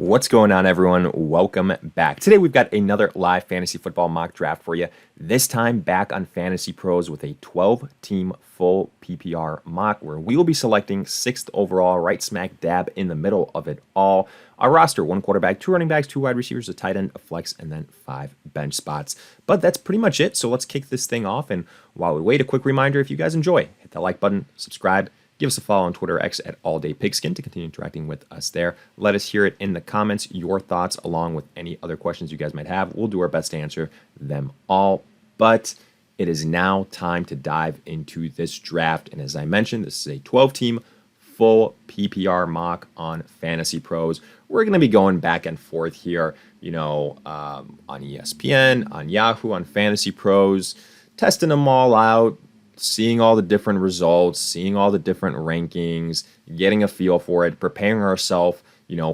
What's going on, everyone? Welcome back. Today we've got another live fantasy football mock draft for you. This time back on FantasyPros with a 12-team full PPR mock where we will be selecting 6th overall, right smack dab in the middle of it all. Our roster, 1 quarterback, 2 running backs, 2 wide receivers, a tight end, a flex, and then 5 bench spots. But that's pretty much it, so let's kick this thing off. And while we wait, a quick reminder, if you guys enjoy, hit that like button, subscribe, give us a follow on Twitter X at AllDayPigskin to continue interacting with us there. Let us hear it in the comments, your thoughts, along with any other questions you guys might have. We'll do our best to answer them all. But it is now time to dive into this draft. And as I mentioned, this is a 12-team full PPR mock on FantasyPros. We're going to be going back and forth here, on ESPN, on Yahoo, on FantasyPros, testing them all out, seeing all the different results, seeing all the different rankings, getting a feel for it, preparing ourselves,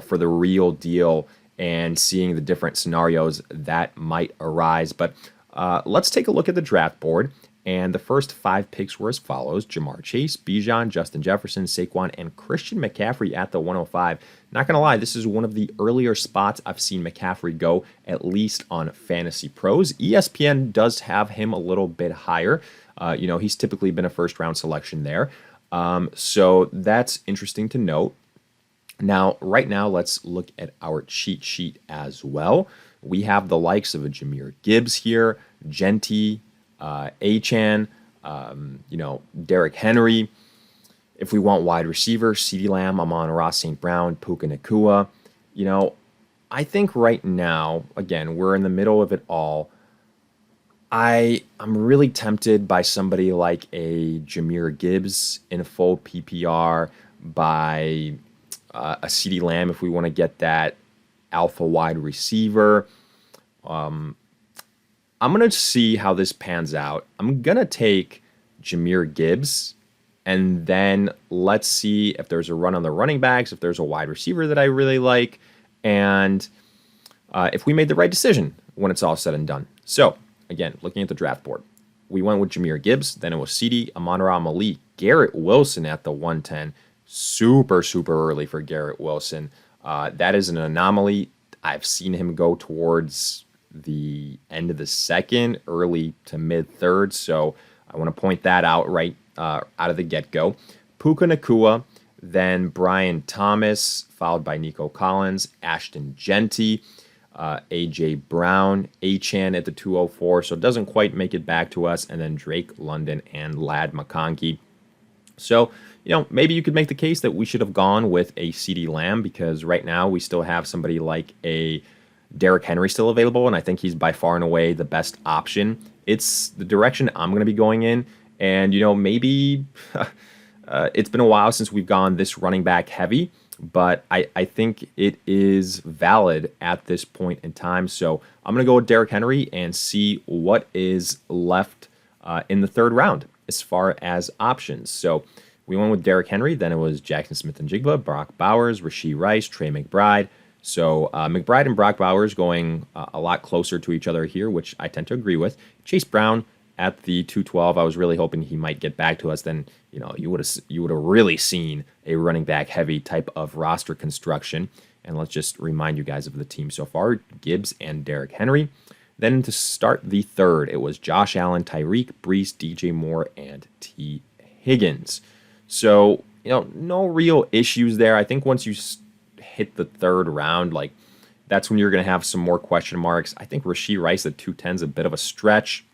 for the real deal and seeing the different scenarios that might arise. But let's take a look at the draft board. And the first 5 picks were as follows: Jamar Chase, Bijan, Justin Jefferson, Saquon, and Christian McCaffrey at the 105. Not going to lie, this is one of the earlier spots I've seen McCaffrey go, at least on FantasyPros. ESPN does have him a little bit higher. He's typically been a first-round selection there. So that's interesting to note. Now, right now, let's look at our cheat sheet as well. We have the likes of a Jahmyr Gibbs here, Genty, Achan, Derrick Henry. If we want wide receiver, CeeDee Lamb, Amon-Ra St. Brown, Puka Nacua. I think right now, again, we're in the middle of it all. I'm really tempted by somebody like a Jahmyr Gibbs in a full PPR, by a CeeDee Lamb if we want to get that alpha wide receiver. I'm going to see how this pans out. I'm going to take Jahmyr Gibbs, and then let's see if there's a run on the running backs, if there's a wide receiver that I really like, and if we made the right decision when it's all said and done. So, again, looking at the draft board, we went with Jahmyr Gibbs, then it was CeeDee, Amon-Ra Malik, Garrett Wilson at the 110. Super, super early for Garrett Wilson. That is an anomaly. I've seen him go towards the end of the second, early to mid-third, so I want to point that out right out of the get-go. Puka Nacua, then Brian Thomas, followed by Nico Collins, Ashton Genty, A.J. Brown, Achan at the 204, so it doesn't quite make it back to us, and then Drake London and Ladd McConkey. So, maybe you could make the case that we should have gone with a CeeDee Lamb, because right now we still have somebody like a Derrick Henry still available, and I think he's by far and away the best option. It's the direction I'm going to be going in, and, maybe it's been a while since we've gone this running back heavy, but I think it is valid at this point in time. So I'm going to go with Derrick Henry and see what is left in the 3rd round as far as options. So we went with Derrick Henry, then it was Jackson Smith-Njigba, Brock Bowers, Rashee Rice, Trey McBride. So McBride and Brock Bowers going a lot closer to each other here, which I tend to agree with. Chase Brown at the 212, I was really hoping he might get back to us. Then you would have really seen a running back heavy type of roster construction. And let's just remind you guys of the team so far: Gibbs and Derrick Henry. Then to start the 3rd, it was Josh Allen, Tyreek, Brees, DJ Moore, and T. Higgins. So no real issues there. I think once you hit the 3rd round, that's when you're going to have some more question marks. I think Rashee Rice at 210 is a bit of a stretch.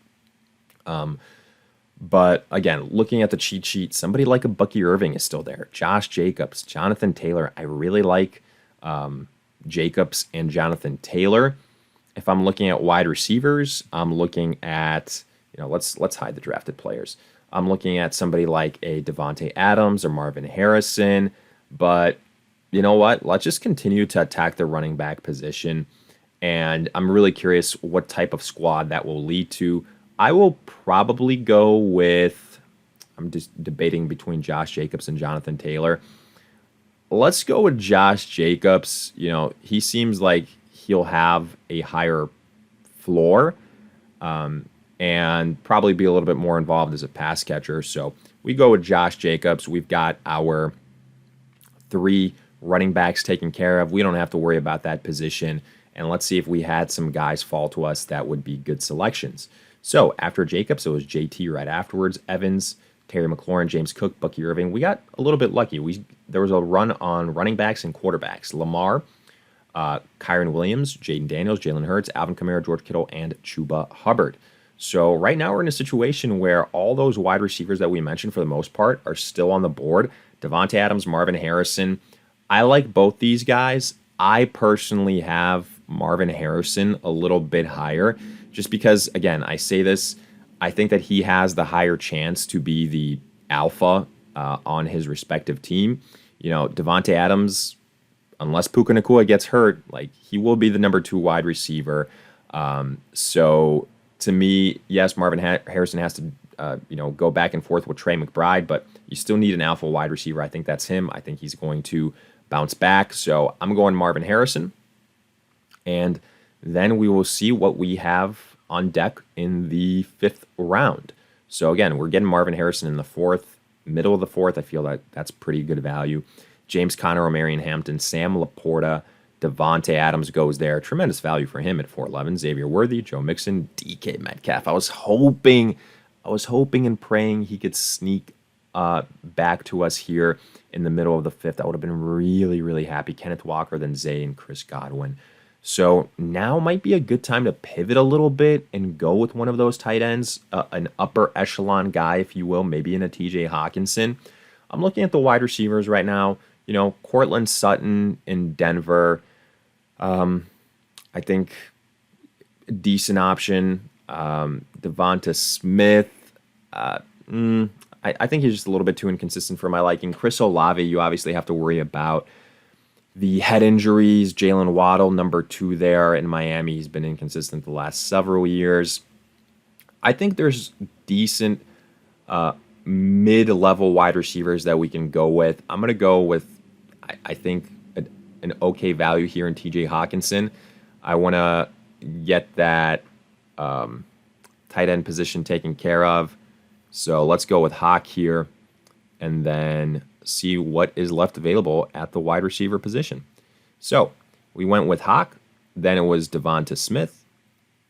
But again, looking at the cheat sheet, somebody like a Bucky Irving is still there. Josh Jacobs, Jonathan Taylor. I really like Jacobs and Jonathan Taylor. If I'm looking at wide receivers, I'm looking at, let's hide the drafted players. I'm looking at somebody like a Devontae Adams or Marvin Harrison, but you know what? Let's just continue to attack the running back position, and I'm really curious what type of squad that will lead to. I will probably go with, I'm just debating between Josh Jacobs and Jonathan Taylor. Let's go with Josh Jacobs. He seems like he'll have a higher floor and probably be a little bit more involved as a pass catcher. So we go with Josh Jacobs. We've got our 3 running backs taken care of. We don't have to worry about that position. And let's see if we had some guys fall to us that would be good selections. So after Jacobs, it was JT right afterwards, Evans, Terry McLaurin, James Cook, Bucky Irving. We got a little bit lucky. There was a run on running backs and quarterbacks. Lamar, Kyron Williams, Jaden Daniels, Jalen Hurts, Alvin Kamara, George Kittle, and Chuba Hubbard. So right now we're in a situation where all those wide receivers that we mentioned for the most part are still on the board. Devontae Adams, Marvin Harrison. I like both these guys. I personally have Marvin Harrison a little bit higher just because, again, I say this, I think that he has the higher chance to be the alpha on his respective team. Devontae Adams, unless Puka Nacua gets hurt, he will be the number 2 wide receiver. So to me, yes, Marvin Harrison has to go back and forth with Trey McBride, but you still need an alpha wide receiver. I think that's him. I think he's going to bounce back. So I'm going Marvin Harrison. And then we will see what we have on deck in the 5th round. So again, we're getting Marvin Harrison in the 4th, middle of the 4th. I feel like that's pretty good value. James Conner, Omarion Hampton, Sam Laporta, Devontae Adams goes there. Tremendous value for him at 411. Xavier Worthy, Joe Mixon, DK Metcalf. I was hoping and praying he could sneak back to us here in the middle of the 5th. I would have been really, really happy. Kenneth Walker, then Zay and Chris Godwin. So now might be a good time to pivot a little bit and go with one of those tight ends, an upper echelon guy, if you will, maybe in a TJ Hawkinson. I'm looking at the wide receivers right now. Cortland Sutton in Denver. I think a decent option. Devonta Smith. I think he's just a little bit too inconsistent for my liking. Chris Olave, you obviously have to worry about the head injuries. Jalen Waddle, number 2 there in Miami. He's been inconsistent the last several years. I think there's decent mid-level wide receivers that we can go with. I'm going to go with, I think, an okay value here in TJ Hawkinson. I want to get that tight end position taken care of. So let's go with Hawk here and then see what is left available at the wide receiver position. So we went with Hawk. Then it was Devonta Smith,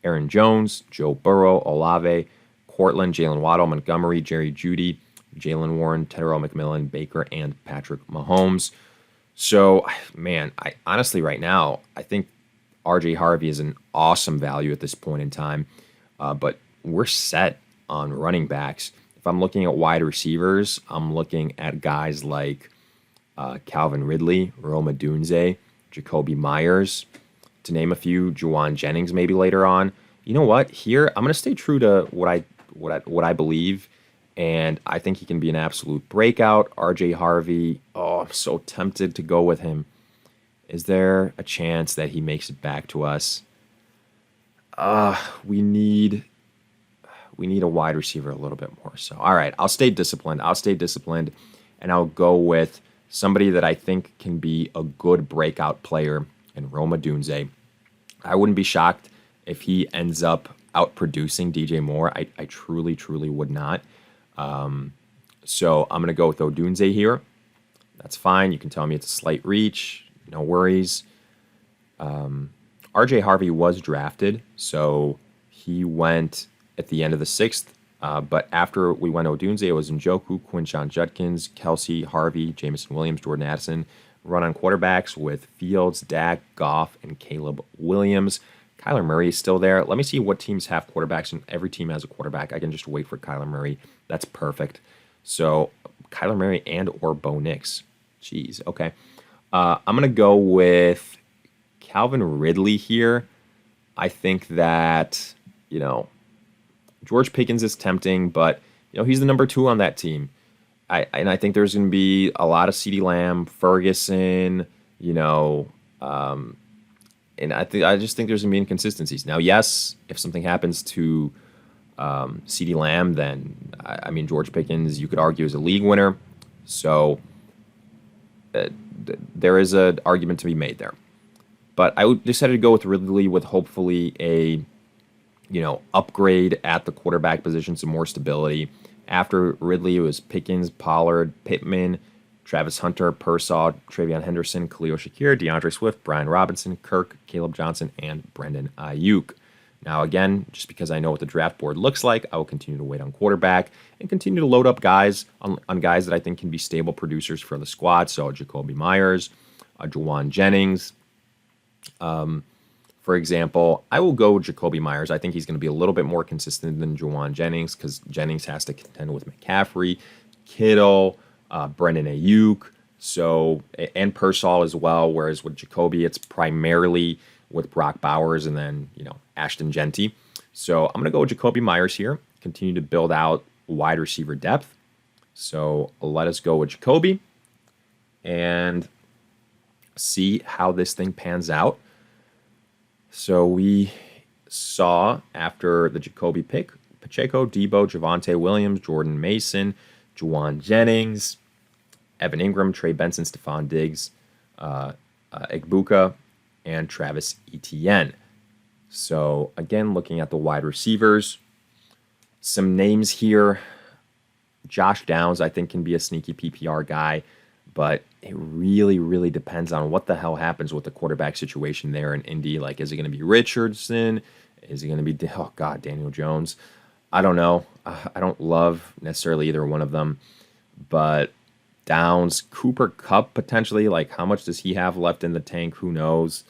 Aaron Jones, Joe Burrow, Olave, Cortland, Jalen Waddle, Montgomery, Jerry Jeudy, Jalen Warren, Tyrell McMillan, Baker, and Patrick Mahomes. So, man, I honestly right now, I think RJ Harvey is an awesome value at this point in time, but we're set on running backs. If I'm looking at wide receivers, I'm looking at guys like Calvin Ridley, Rome Odunze, Jacoby Myers, to name a few, Juwan Jennings maybe later on. You know what? Here, I'm going to stay true to what I believe, and I think he can be an absolute breakout. RJ Harvey, I'm so tempted to go with him. Is there a chance that he makes it back to us? We need a wide receiver a little bit more. So, all right, I'll stay disciplined, and I'll go with somebody that I think can be a good breakout player in Rome Odunze. I wouldn't be shocked if he ends up outproducing DJ Moore. I truly, truly would not. So I'm going to go with Odunze here. That's fine. You can tell me it's a slight reach. No worries. RJ Harvey was drafted, so he went at the end of the 6th. But after we went Odunze, it was Njoku, Quinshon Judkins, Kelsey, Harvey, Jameson Williams, Jordan Addison. Run on quarterbacks with Fields, Dak, Goff, and Caleb Williams. Kyler Murray is still there. Let me see what teams have quarterbacks, and every team has a quarterback. I can just wait for Kyler Murray. That's perfect. So Kyler Murray and or Bo Nix. Jeez, okay. I'm going to go with Calvin Ridley here. I think that, George Pickens is tempting, but, he's the number 2 on that team. I think there's going to be a lot of CeeDee Lamb, Ferguson, and I just think there's going to be inconsistencies. Now, yes, if something happens to CeeDee Lamb, then, George Pickens, you could argue, is a league winner. So there is an argument to be made there. But I decided to go with Ridley with hopefully a, upgrade at the quarterback position, some more stability. After Ridley, it was Pickens, Pollard, Pittman, Travis Hunter, Pershaw, Travion Henderson, Khalil Shakir, DeAndre Swift, Brian Robinson, Kirk, Caleb Johnson, and Brendan Ayuk. Now, again, just because I know what the draft board looks like, I will continue to wait on quarterback and continue to load up guys on guys that I think can be stable producers for the squad. So Jacoby Myers, Juwan Jennings. For example, I will go Jacoby Myers. I think he's going to be a little bit more consistent than Juwan Jennings because Jennings has to contend with McCaffrey, Kittle, Brendan Ayuk, and Pershaw as well. Whereas with Jacoby, it's primarily with Brock Bowers and then, Ashton Genty. So I'm going to go with Jacoby Myers here, continue to build out wide receiver depth. So let us go with Jacoby and see how this thing pans out. So we saw after the Jacoby pick, Pacheco, Debo, Javonte Williams, Jordan Mason, Juwan Jennings, Evan Ingram, Trey Benson, Stephon Diggs, Igbuka, and Travis Etienne. So again, looking at the wide receivers, some names here. Josh Downs, I think, can be a sneaky PPR guy, but it really, really depends on what the hell happens with the quarterback situation there in Indy. Like, is it going to be Richardson? Is it going to be, Daniel Jones? I don't know. I don't love necessarily either one of them, but Downs, Cooper Kupp potentially, like how much does he have left in the tank? Who knows?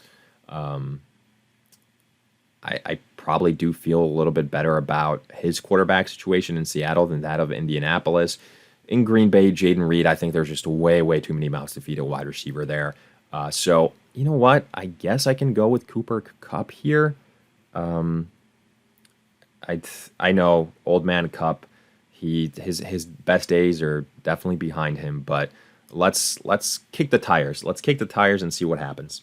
I probably do feel a little bit better about his quarterback situation in Seattle than that of Indianapolis. In Green Bay, Jaden Reed, I think there's just way, way too many mouths to feed a wide receiver there. So, you know what? I guess I can go with Cooper Kupp here. I know old man Kupp, his best days are definitely behind him, but let's kick the tires. Let's kick the tires and see what happens.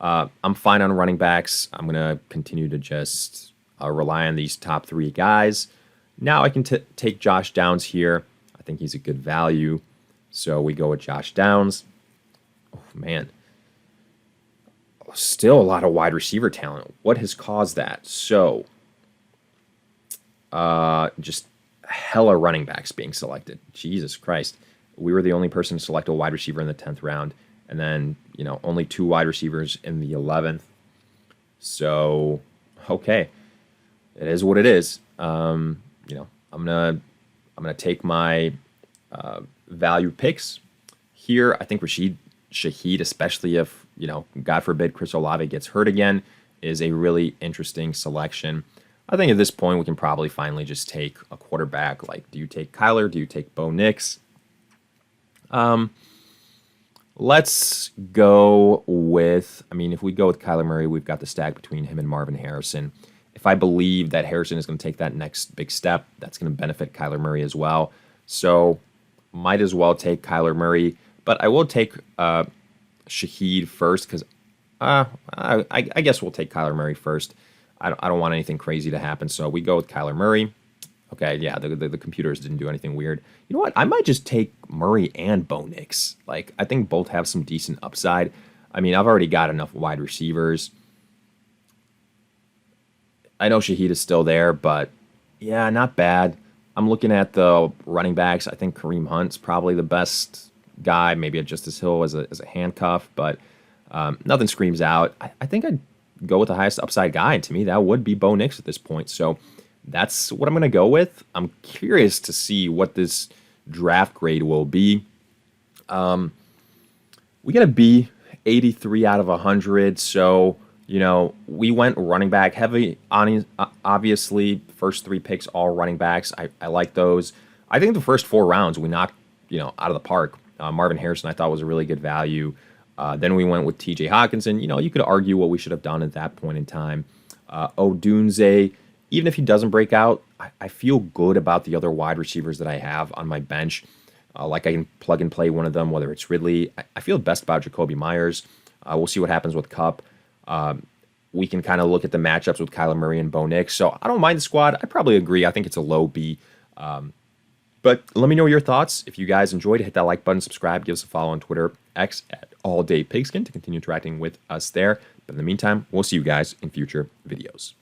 I'm fine on running backs. I'm going to continue to just rely on these top three guys. Now I can take Josh Downs here. I think he's a good value. So we go with Josh Downs. Oh, man. Still a lot of wide receiver talent. What has caused that? So, just hella running backs being selected. Jesus Christ. We were the only person to select a wide receiver in the 10th round. And then, only 2 wide receivers in the 11th. So, okay. It is what it is. I'm gonna take my value picks here. I think Rashid Shaheed, especially if God forbid Chris Olave gets hurt again, is a really interesting selection. I think at this point we can probably finally just take a quarterback. Like, do you take Kyler? Do you take Bo Nix? Let's go with. If we go with Kyler Murray, we've got the stack between him and Marvin Harrison. If I believe that Harrison is going to take that next big step, that's going to benefit Kyler Murray as well. So, might as well take Kyler Murray. But I will take Shaheed first because I guess we'll take Kyler Murray first. I don't want anything crazy to happen. So, we go with Kyler Murray. Okay, yeah, the computers didn't do anything weird. You know what? I might just take Murray and Bo Nix. Like, I think both have some decent upside. I've already got enough wide receivers. I know Shaheed is still there, but yeah, not bad. I'm looking at the running backs. I think Kareem Hunt's probably the best guy, maybe at Justice Hill as a handcuff, but nothing screams out. I think I'd go with the highest upside guy, and to me, that would be Bo Nix at this point. So that's what I'm going to go with. I'm curious to see what this draft grade will be. We got a B, 83 out of 100, so we went running back heavy. Obviously, first 3 picks, all running backs. I like those. I think the first 4 rounds we knocked, out of the park. Marvin Harrison I thought was a really good value. Then we went with T.J. Hawkinson. You could argue what we should have done at that point in time. Odunze, even if he doesn't break out, I feel good about the other wide receivers that I have on my bench. Like I can plug and play one of them, whether it's Ridley. I feel best about Jacoby Myers. We'll see what happens with Kupp. We can kind of look at the matchups with Kyler Murray and Bo Nix. So I don't mind the squad. I probably agree. I think it's a low B. But let me know your thoughts. If you guys enjoyed, hit that like button, subscribe, give us a follow on Twitter, X at AllDayPigskin to continue interacting with us there. But in the meantime, we'll see you guys in future videos.